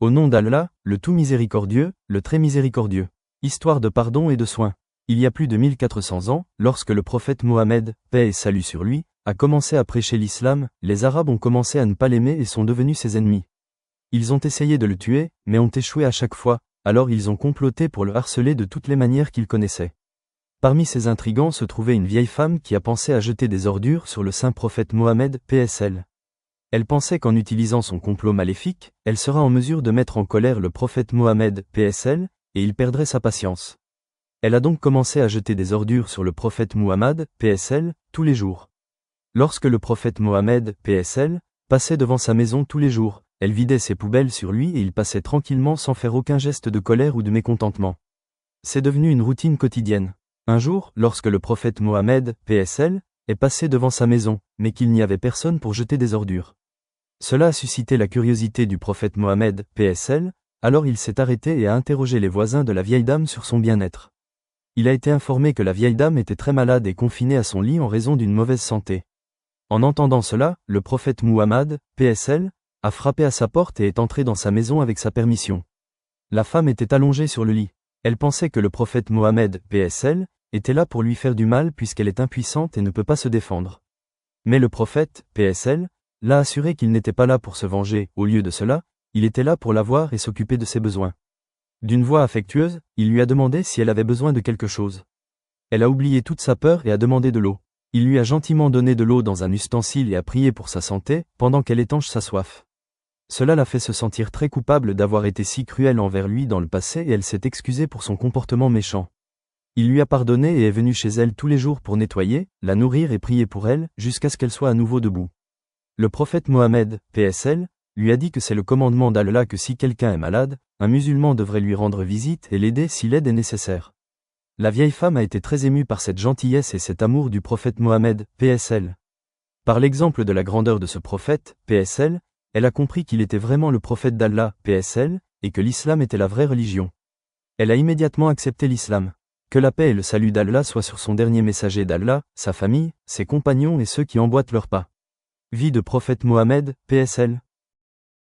Au nom d'Allah, le tout miséricordieux, le très miséricordieux. Histoire de pardon et de soin. Il y a plus de 1400 ans, lorsque le prophète Mohammed, paix et salut sur lui, a commencé à prêcher l'islam, les Arabes ont commencé à ne pas l'aimer et sont devenus ses ennemis. Ils ont essayé de le tuer, mais ont échoué à chaque fois, alors ils ont comploté pour le harceler de toutes les manières qu'ils connaissaient. Parmi ces intrigants se trouvait une vieille femme qui a pensé à jeter des ordures sur le saint prophète Mohammed, PSL. Elle pensait qu'en utilisant son complot maléfique, elle sera en mesure de mettre en colère le prophète Mohammed, PSL, et il perdrait sa patience. Elle a donc commencé à jeter des ordures sur le prophète Muhammad, PSL, tous les jours. Lorsque le prophète Mohammed, PSL, passait devant sa maison tous les jours, elle vidait ses poubelles sur lui et il passait tranquillement sans faire aucun geste de colère ou de mécontentement. C'est devenu une routine quotidienne. Un jour, lorsque le prophète Mohammed, PSL, est passé devant sa maison, mais qu'il n'y avait personne pour jeter des ordures. Cela a suscité la curiosité du prophète Mohammed, PSL, alors il s'est arrêté et a interrogé les voisins de la vieille dame sur son bien-être. Il a été informé que la vieille dame était très malade et confinée à son lit en raison d'une mauvaise santé. En entendant cela, le prophète Muhammad, PSL, a frappé à sa porte et est entré dans sa maison avec sa permission. La femme était allongée sur le lit. Elle pensait que le prophète Mohammed, PSL, était là pour lui faire du mal puisqu'elle est impuissante et ne peut pas se défendre. Mais le prophète, PSL, l'a assuré qu'il n'était pas là pour se venger, au lieu de cela, il était là pour la voir et s'occuper de ses besoins. D'une voix affectueuse, il lui a demandé si elle avait besoin de quelque chose. Elle a oublié toute sa peur et a demandé de l'eau. Il lui a gentiment donné de l'eau dans un ustensile et a prié pour sa santé, pendant qu'elle étanche sa soif. Cela l'a fait se sentir très coupable d'avoir été si cruelle envers lui dans le passé et elle s'est excusée pour son comportement méchant. Il lui a pardonné et est venu chez elle tous les jours pour nettoyer, la nourrir et prier pour elle, jusqu'à ce qu'elle soit à nouveau debout. Le prophète Mohammed, PSL, lui a dit que c'est le commandement d'Allah que si quelqu'un est malade, un musulman devrait lui rendre visite et l'aider si l'aide est nécessaire. La vieille femme a été très émue par cette gentillesse et cet amour du prophète Mohammed, PSL. Par l'exemple de la grandeur de ce prophète, PSL, elle a compris qu'il était vraiment le prophète d'Allah, PSL, et que l'islam était la vraie religion. Elle a immédiatement accepté l'islam. Que la paix et le salut d'Allah soient sur son dernier messager d'Allah, sa famille, ses compagnons et ceux qui emboîtent leurs pas. Vie de prophète Mohammed, PSL.